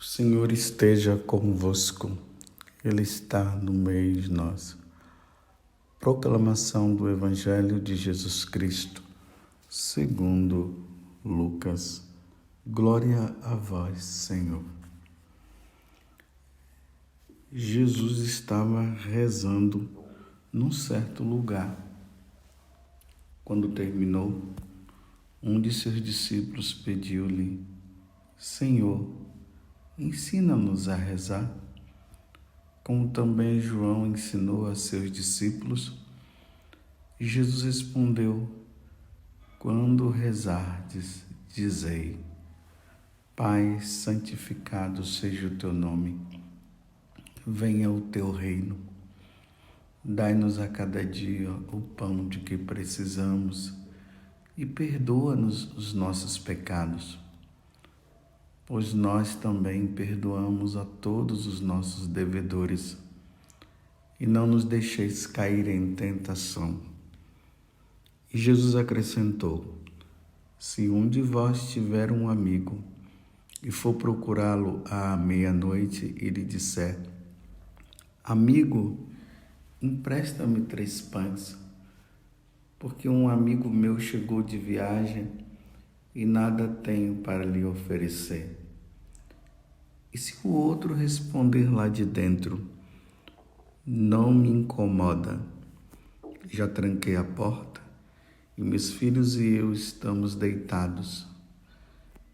O Senhor esteja convosco, Ele está no meio de nós. Proclamação do Evangelho de Jesus Cristo, segundo Lucas. Glória a vós, Senhor. Jesus estava rezando num certo lugar. Quando terminou, um de seus discípulos pediu-lhe: Senhor, ensina-nos a rezar, como também João ensinou a seus discípulos. E Jesus respondeu: Quando rezardes, dizei: Pai, santificado seja o teu nome. Venha o teu reino. Dai-nos a cada dia o pão de que precisamos e perdoa-nos os nossos pecados, pois nós também perdoamos a todos os nossos devedores. E não nos deixeis cair em tentação. E Jesus acrescentou: Se um de vós tiver um amigo e for procurá-lo à meia-noite e lhe disser: Amigo, empresta-me 3 pães, porque um amigo meu chegou de viagem e nada tenho para lhe oferecer. E se o outro responder lá de dentro: Não me incomoda, já tranquei a porta e meus filhos e eu estamos deitados,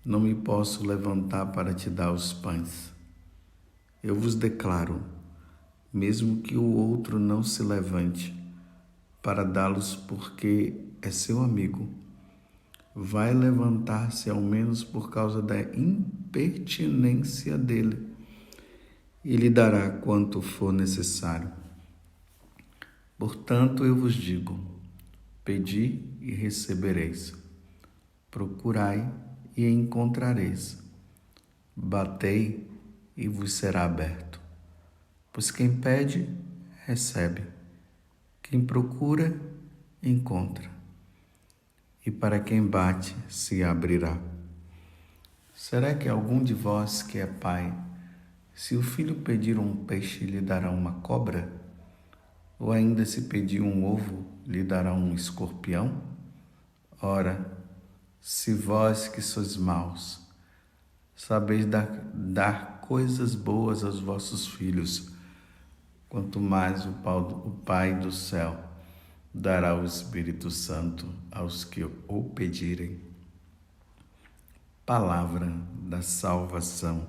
não me posso levantar para te dar os pães. Eu vos declaro, mesmo que o outro não se levante para dá-los porque é seu amigo, vai levantar-se ao menos por causa da impertinência dele e lhe dará quanto for necessário. Portanto, eu vos digo: pedi e recebereis, procurai e encontrareis, batei e vos será aberto. Pois quem pede, recebe, quem procura, encontra, e para quem bate, se abrirá. Será que algum de vós que é pai, se o filho pedir um peixe, lhe dará uma cobra? Ou ainda se pedir um ovo, lhe dará um escorpião? Ora, se vós que sois maus, sabeis dar coisas boas aos vossos filhos, quanto mais o Pai do céu dará o Espírito Santo aos que o pedirem. Palavra da salvação.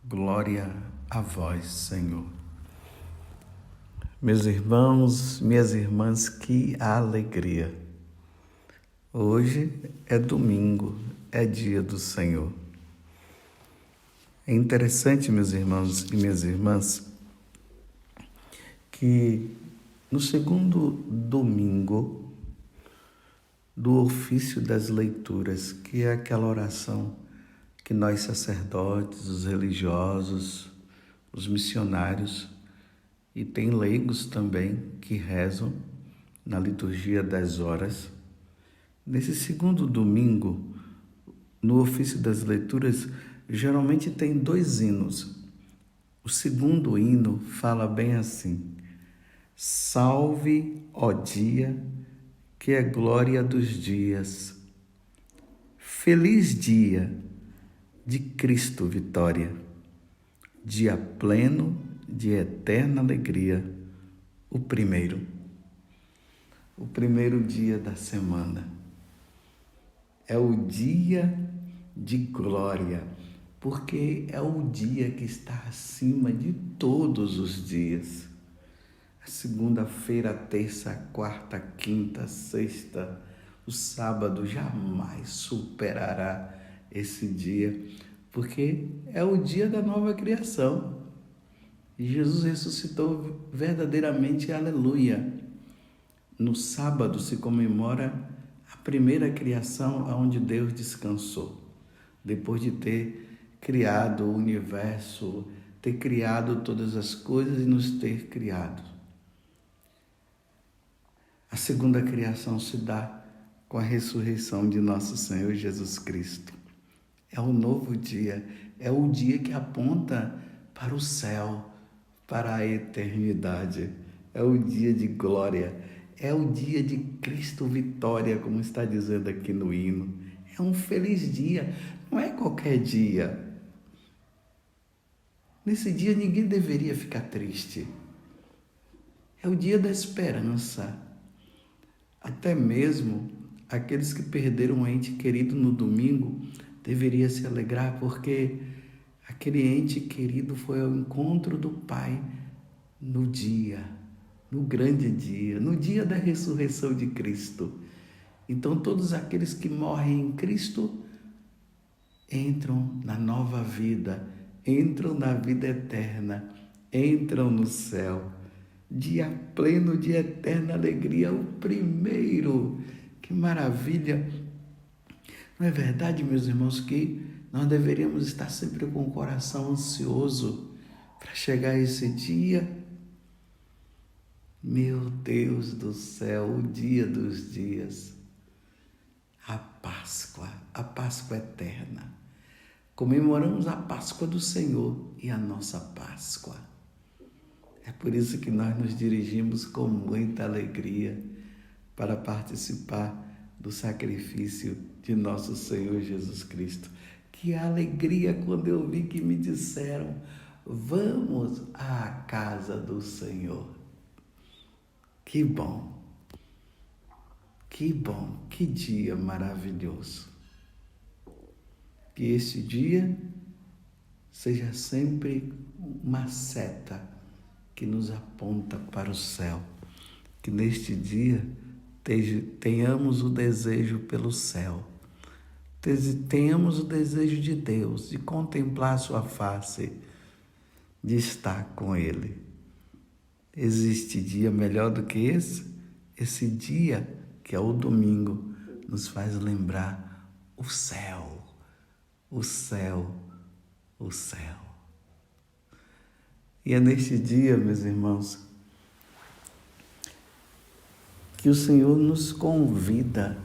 Glória a vós, Senhor. Meus irmãos, minhas irmãs, que alegria! Hoje é domingo, é dia do Senhor. É interessante, meus irmãos e minhas irmãs, que no segundo domingo do ofício das leituras, que é aquela oração que nós sacerdotes, os religiosos, os missionários e tem leigos também que rezam na liturgia das horas. Nesse segundo domingo, no ofício das leituras, geralmente tem 2 hinos. O segundo hino fala bem assim: Salve, ó dia, que é glória dos dias. Feliz dia de Cristo vitória, dia pleno de eterna alegria, o primeiro dia da semana. É o dia de glória, porque é o dia que está acima de todos os dias. A segunda-feira, a terça, a quarta, a quinta, a sexta, o sábado jamais superará esse dia, porque é o dia da nova criação. E Jesus ressuscitou verdadeiramente, aleluia. No sábado se comemora a primeira criação onde Deus descansou, depois de ter criado o universo, ter criado todas as coisas e nos ter criado. A segunda criação se dá com a ressurreição de nosso Senhor Jesus Cristo. É um novo dia, é o dia que aponta para o céu, para a eternidade. É o dia de glória, é o dia de Cristo vitória, como está dizendo aqui no hino. É um feliz dia, não é qualquer dia. Nesse dia ninguém deveria ficar triste. É o dia da esperança. Até mesmo aqueles que perderam um ente querido no domingo deveriam se alegrar, porque aquele ente querido foi ao encontro do Pai no dia, no grande dia, no dia da ressurreição de Cristo. Então todos aqueles que morrem em Cristo entram na nova vida, entram na vida eterna, entram no céu. Dia pleno de eterna alegria, o primeiro. Que maravilha! Não é verdade, meus irmãos, que nós deveríamos estar sempre com o coração ansioso para chegar a esse dia? Meu Deus do céu, o dia dos dias, a Páscoa eterna. Comemoramos a Páscoa do Senhor e a nossa Páscoa. É por isso que nós nos dirigimos com muita alegria para participar do sacrifício de nosso Senhor Jesus Cristo. Que alegria quando eu vi que me disseram: vamos à casa do Senhor. Que bom, que dia maravilhoso. Que este dia seja sempre uma seta que nos aponta para o céu. Que neste dia tenhamos o desejo pelo céu. Tenhamos o desejo de Deus, de contemplar sua face, de estar com Ele. Existe dia melhor do que esse? Esse dia, que é o domingo, nos faz lembrar o céu, o céu, o céu. E é neste dia, meus irmãos, que o Senhor nos convida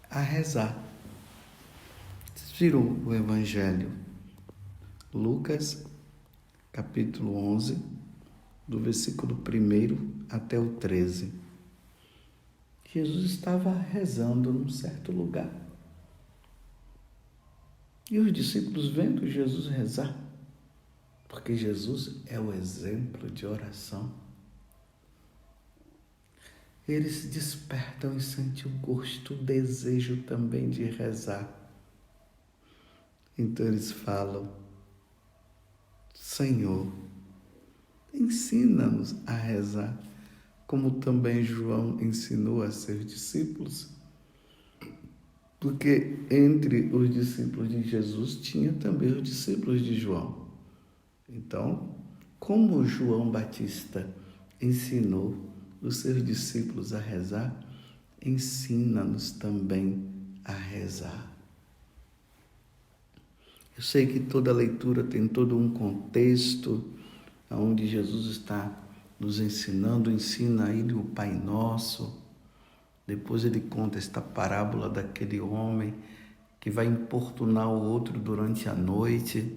a rezar. Vocês viram o Evangelho? Lucas, capítulo 11, do versículo 1 até o 13. Jesus estava rezando num certo lugar. E os discípulos vendo Jesus rezar, porque Jesus é o exemplo de oração, eles despertam e sentem o gosto, o desejo também de rezar. Então eles falam: Senhor, ensina-nos a rezar, como também João ensinou a seus discípulos. Porque entre os discípulos de Jesus tinha também os discípulos de João. Então, como João Batista ensinou os seus discípulos a rezar, ensina-nos também a rezar. Eu sei que toda leitura tem todo um contexto onde Jesus está nos ensinando, ensina a ele o Pai Nosso. Depois ele conta esta parábola daquele homem que vai importunar o outro durante a noite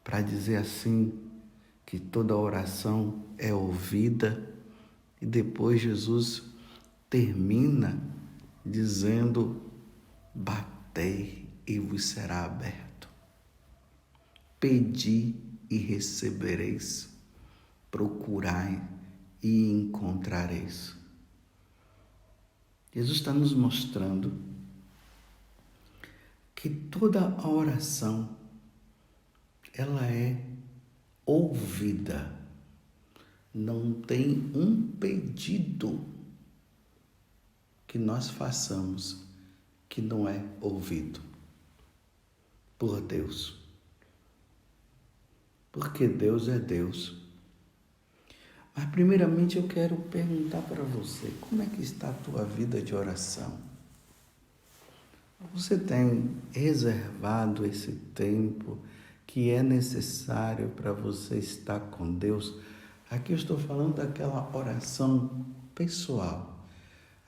para dizer assim que toda oração é ouvida. E depois Jesus termina dizendo: batei e vos será aberto. Pedi e recebereis. Procurai e encontrareis. Jesus está nos mostrando que toda a oração, ela é ouvida. Não tem um pedido que nós façamos que não é ouvido por Deus. Porque Deus é Deus. Mas primeiramente eu quero perguntar para você, como é que está a tua vida de oração? Você tem reservado esse tempo que é necessário para você estar com Deus? Aqui eu estou falando daquela oração pessoal,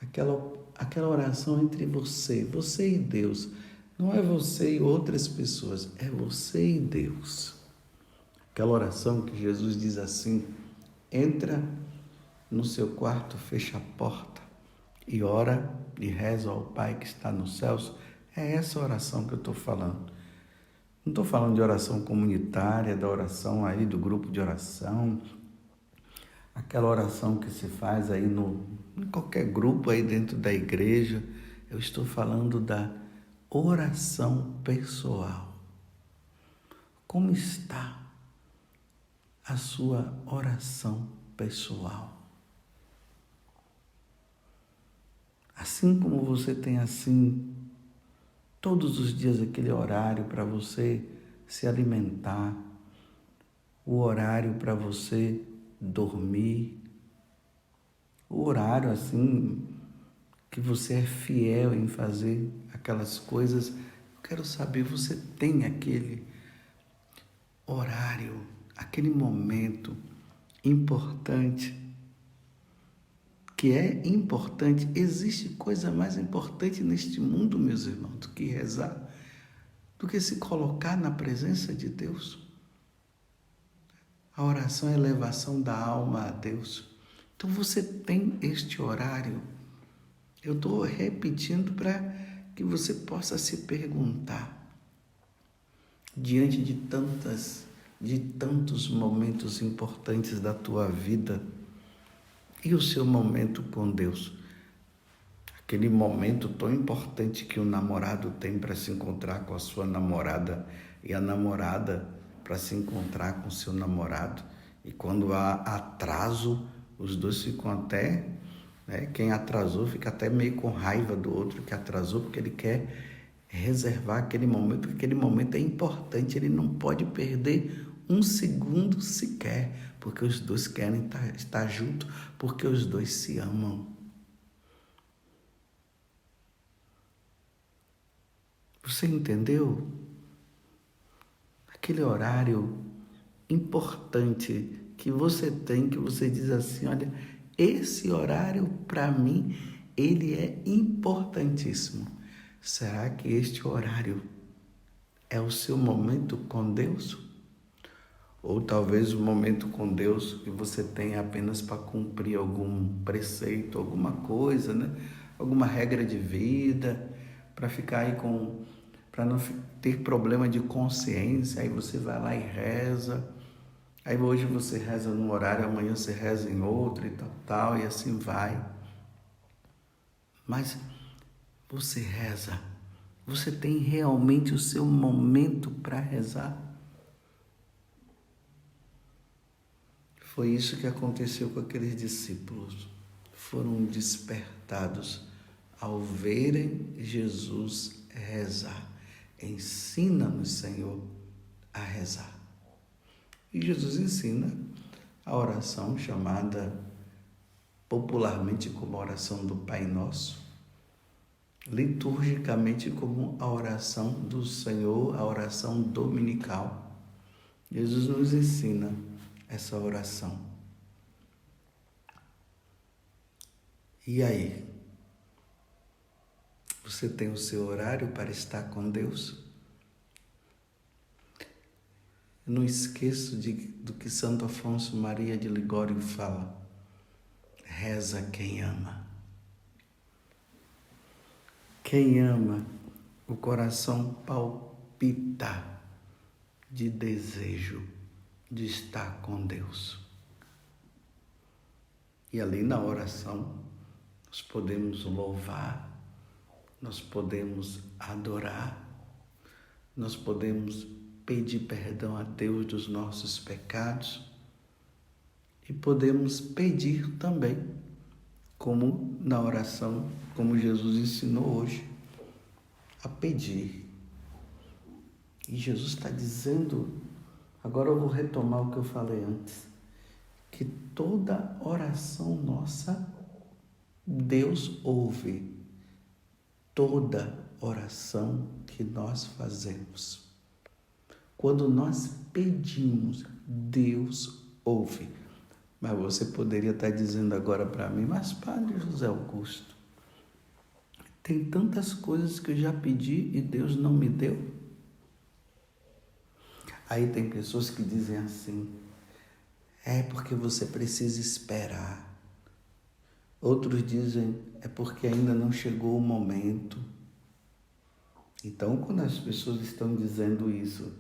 aquela oração entre você e Deus. Não é você e outras pessoas, é você e Deus. Aquela oração que Jesus diz assim: entra no seu quarto, fecha a porta e ora e reza ao Pai que está nos céus. É essa oração que eu estou falando. Não estou falando de oração comunitária, da oração aí do grupo de oração, aquela oração que se faz aí em qualquer grupo aí dentro da igreja. Eu estou falando da oração pessoal. Como está a sua oração pessoal? Assim como você tem assim todos os dias aquele horário para você se alimentar, o horário para você dormir, o horário assim que você é fiel em fazer aquelas coisas. Eu quero saber, você tem aquele horário, aquele momento importante, que é importante. Existe coisa mais importante neste mundo, meus irmãos, do que rezar, do que se colocar na presença de Deus. A oração é a elevação da alma a Deus. Então você tem este horário. Eu estou repetindo para que você possa se perguntar, diante de tantos momentos importantes da tua vida, e o seu momento com Deus? Aquele momento tão importante que o namorado tem para se encontrar com a sua namorada, e a namorada para se encontrar com o seu namorado. E quando há atraso, os dois ficam até, quem atrasou fica até meio com raiva do outro que atrasou, porque ele quer reservar aquele momento, porque aquele momento é importante, ele não pode perder um segundo sequer, porque os dois querem estar juntos, porque os dois se amam. Você entendeu? Aquele horário importante que você tem, que você diz assim: olha, esse horário para mim, ele é importantíssimo. Será que este horário é o seu momento com Deus? Ou talvez o momento com Deus que você tem apenas para cumprir algum preceito, alguma coisa, alguma regra de vida, para ficar aí para não ter problema de consciência. Aí você vai lá e reza. Aí hoje você reza num horário, amanhã você reza em outro e tal, e assim vai. Mas você reza, você tem realmente o seu momento para rezar? Foi isso que aconteceu com aqueles discípulos. Foram despertados ao verem Jesus rezar. Ensina-nos, Senhor, a rezar. E Jesus ensina a oração chamada popularmente como a oração do Pai Nosso, liturgicamente como a oração do Senhor, a oração dominical. Jesus nos ensina essa oração. E aí? Você tem o seu horário para estar com Deus? Eu não esqueço do que Santo Afonso Maria de Ligório fala: reza quem ama. Quem ama, o coração palpita de desejo de estar com Deus. E ali na oração, nós podemos louvar, nós podemos adorar, nós podemos pedir perdão a Deus dos nossos pecados e podemos pedir também, como na oração, como Jesus ensinou hoje, a pedir. E Jesus está dizendo, agora eu vou retomar o que eu falei antes, que toda oração nossa, Deus ouve. Toda oração que nós fazemos. Quando nós pedimos, Deus ouve. Mas você poderia estar dizendo agora para mim: mas Padre José Augusto, Tem tantas coisas que eu já pedi e Deus não me deu. Aí tem pessoas que dizem assim, é porque você precisa esperar. Outros dizem, é porque ainda não chegou o momento. Então, quando as pessoas estão dizendo isso,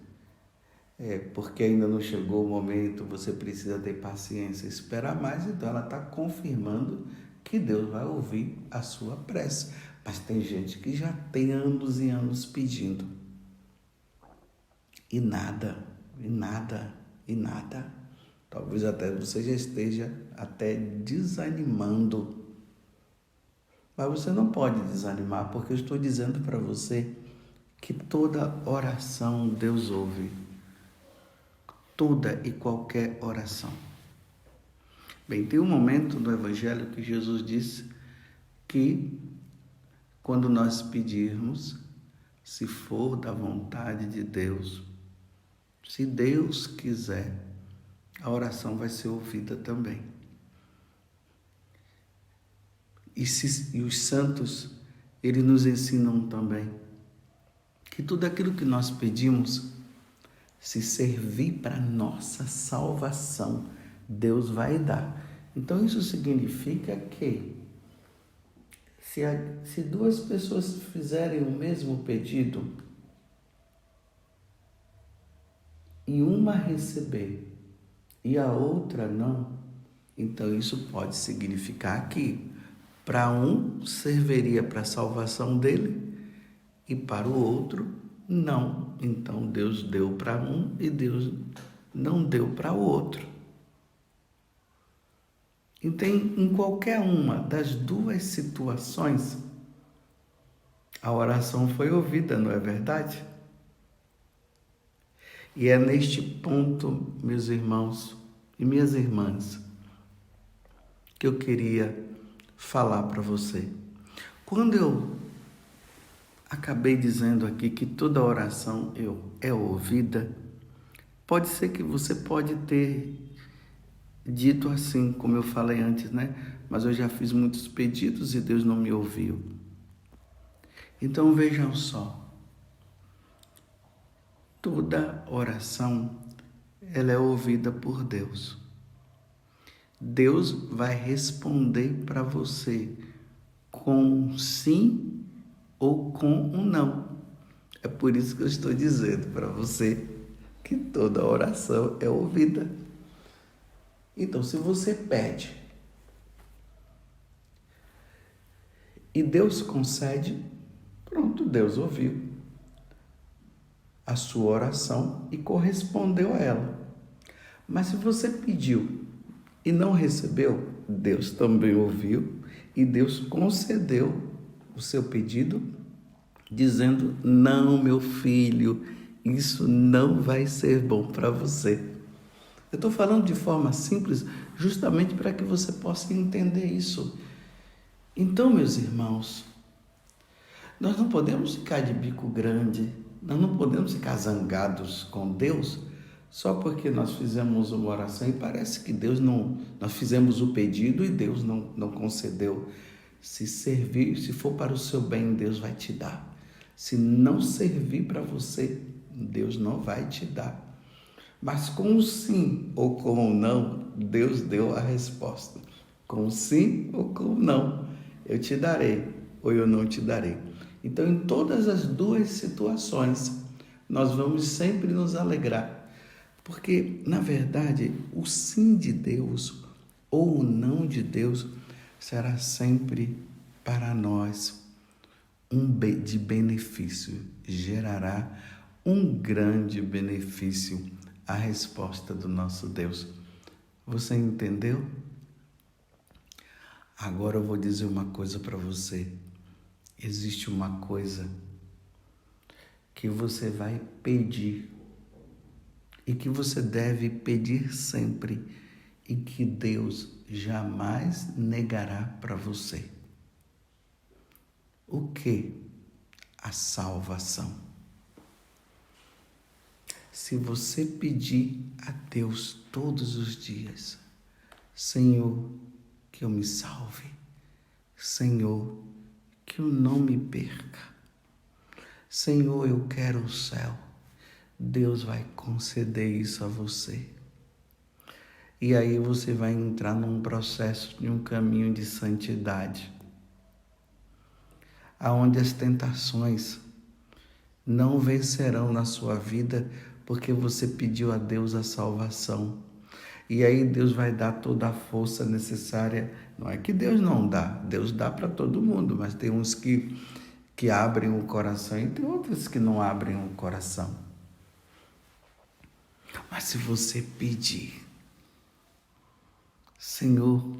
é porque ainda não chegou o momento, você precisa ter paciência, esperar mais, então ela está confirmando que Deus vai ouvir a sua prece. Mas tem gente que já tem anos e anos pedindo. E nada, e nada, e nada. Talvez até você já esteja até desanimando. Mas você não pode desanimar, porque eu estou dizendo para você que toda oração Deus ouve. Toda e qualquer oração. Bem, tem um momento no Evangelho que Jesus disse que quando nós pedirmos, se for da vontade de Deus, se Deus quiser, a oração vai ser ouvida também. E os santos, eles nos ensinam também que tudo aquilo que nós pedimos, se servir para nossa salvação, Deus vai dar. Então isso significa que se duas pessoas fizerem o mesmo pedido e uma receber e a outra não, então isso pode significar que para um serviria para a salvação dele e para o outro não. Então Deus deu para um e Deus não deu para o outro. Então, em qualquer uma das duas situações, a oração foi ouvida, não é verdade? E é neste ponto, meus irmãos e minhas irmãs, que eu queria falar para você. Quando eu acabei dizendo aqui que toda oração é ouvida, pode ser que você pode ter dito assim, como eu falei antes, né? Mas eu já fiz muitos pedidos e Deus não me ouviu. Então vejam só, toda oração, ela é ouvida por Deus. Deus vai responder para você com sim ou com um não. É por isso que eu estou dizendo para você que toda oração é ouvida. Então, se você pede e Deus concede, pronto, Deus ouviu a sua oração e correspondeu a ela. Mas se você pediu e não recebeu, Deus também ouviu e Deus concedeu o seu pedido, dizendo: não, meu filho, isso não vai ser bom para você. Eu estou falando de forma simples, justamente para que você possa entender isso. Então, meus irmãos, nós não podemos ficar de bico grande, nós não podemos ficar zangados com Deus só porque nós fizemos uma oração e parece que Deus não... Nós fizemos o pedido e Deus não concedeu. Se servir, se for para o seu bem, Deus vai te dar. Se não servir para você, Deus não vai te dar. Mas com o sim ou com o não, Deus deu a resposta. Com o sim ou com o não, eu te darei ou eu não te darei. Então, em todas as duas situações, nós vamos sempre nos alegrar. Porque, na verdade, o sim de Deus ou o não de Deus será sempre para nós de benefício, gerará um grande benefício a resposta do nosso Deus. Você entendeu? Agora eu vou dizer uma coisa para você. Existe uma coisa que você vai pedir e que você deve pedir sempre e que Deus jamais negará para você. O que? A salvação. Se você pedir a Deus todos os dias: Senhor, que eu me salve. Senhor, que eu não me perca. Senhor, eu quero o céu. Deus vai conceder isso a você. E aí você vai entrar num processo de um caminho de santidade, aonde as tentações não vencerão na sua vida, porque você pediu a Deus a salvação. E aí Deus vai dar toda a força necessária. Não é que Deus não dá, Deus dá para todo mundo, mas tem uns que abrem o coração e tem outros que não abrem o coração. Mas se você pedir, Senhor,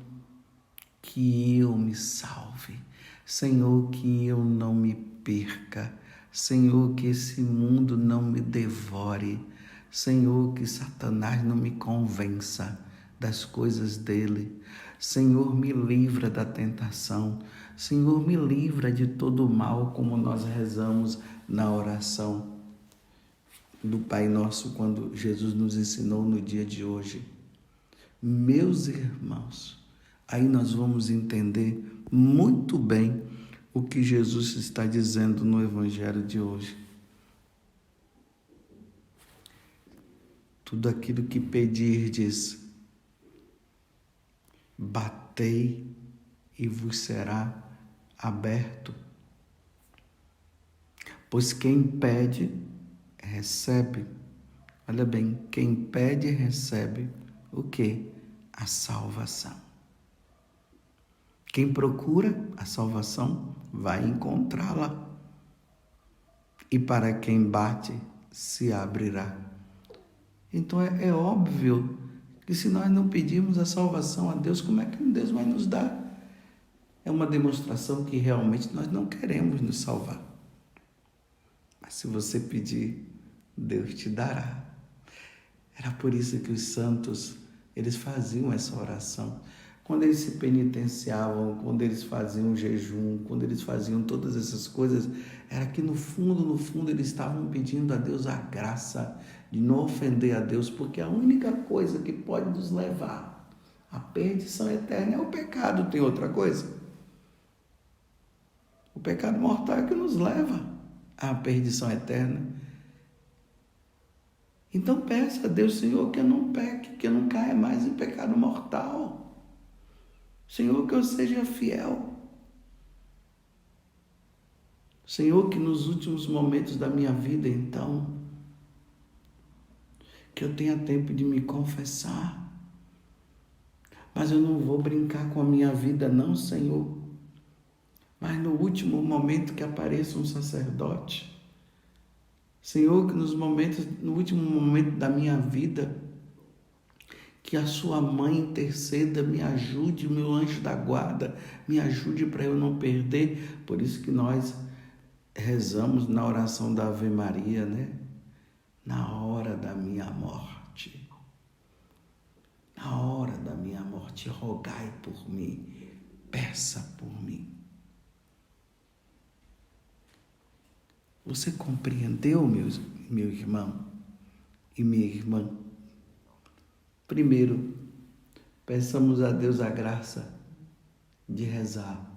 que eu me salve, Senhor, que eu não me perca, Senhor, que esse mundo não me devore, Senhor, que Satanás não me convença das coisas dele, Senhor, me livra da tentação, Senhor, me livra de todo o mal, como nós rezamos na oração do Pai Nosso, quando Jesus nos ensinou no dia de hoje. Meus irmãos, aí nós vamos entender muito bem o que Jesus está dizendo no Evangelho de hoje. Tudo aquilo que pedirdes, batei e vos será aberto. Pois quem pede, recebe. Olha bem, quem pede, recebe o quê? A salvação. Quem procura a salvação vai encontrá-la. E para quem bate, se abrirá. Então é óbvio que se nós não pedirmos a salvação a Deus, como é que Deus vai nos dar? É uma demonstração que realmente nós não queremos nos salvar. Mas se você pedir, Deus te dará. Era por isso que os santos, eles faziam essa oração. Quando eles se penitenciavam, quando eles faziam jejum, quando eles faziam todas essas coisas, era que no fundo, eles estavam pedindo a Deus a graça de não ofender a Deus, porque a única coisa que pode nos levar à perdição eterna é o pecado. Tem outra coisa? O pecado mortal é que nos leva à perdição eterna. Então peça a Deus, Senhor, que eu não peque, que eu não caia mais em pecado mortal. Senhor, que eu seja fiel. Senhor, que nos últimos momentos da minha vida, então, que eu tenha tempo de me confessar. Mas eu não vou brincar com a minha vida, não, Senhor. Mas no último momento que apareça um sacerdote, Senhor, que no último momento da minha vida, que a sua mãe interceda, me ajude, o meu anjo da guarda, me ajude para eu não perder. Por isso que nós rezamos na oração da Ave Maria, né? Na hora da minha morte. Na hora da minha morte, rogai por mim, peça por mim. Você compreendeu, meu irmão e minha irmã? Primeiro, peçamos a Deus a graça de rezar,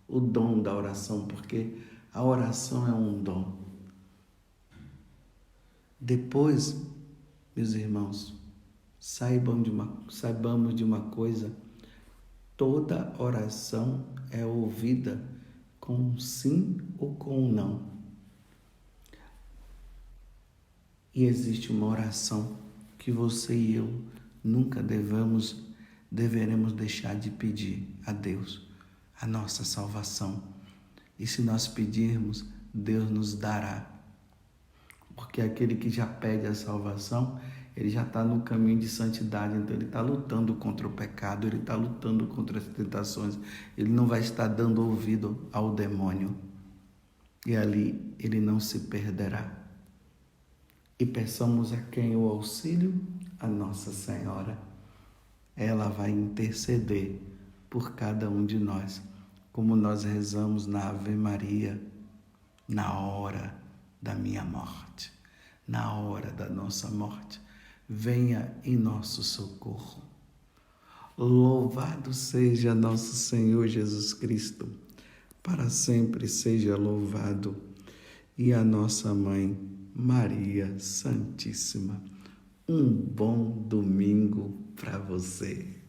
o dom da oração, porque a oração é um dom. Depois, meus irmãos, saibamos de uma coisa: toda oração é ouvida com um sim ou com um não. E existe uma oração que você e eu nunca deveremos deixar de pedir a Deus, a nossa salvação. E se nós pedirmos, Deus nos dará. Porque aquele que já pede a salvação, ele já está no caminho de santidade, então ele está lutando contra o pecado, ele está lutando contra as tentações, ele não vai estar dando ouvido ao demônio. E ali ele não se perderá. E peçamos a quem o auxílio? A Nossa Senhora. Ela vai interceder por cada um de nós, como nós rezamos na Ave Maria, na hora da minha morte, na hora da nossa morte. Venha em nosso socorro. Louvado seja nosso Senhor Jesus Cristo, para sempre seja louvado. E a nossa Mãe, Maria Santíssima. Um bom domingo para você.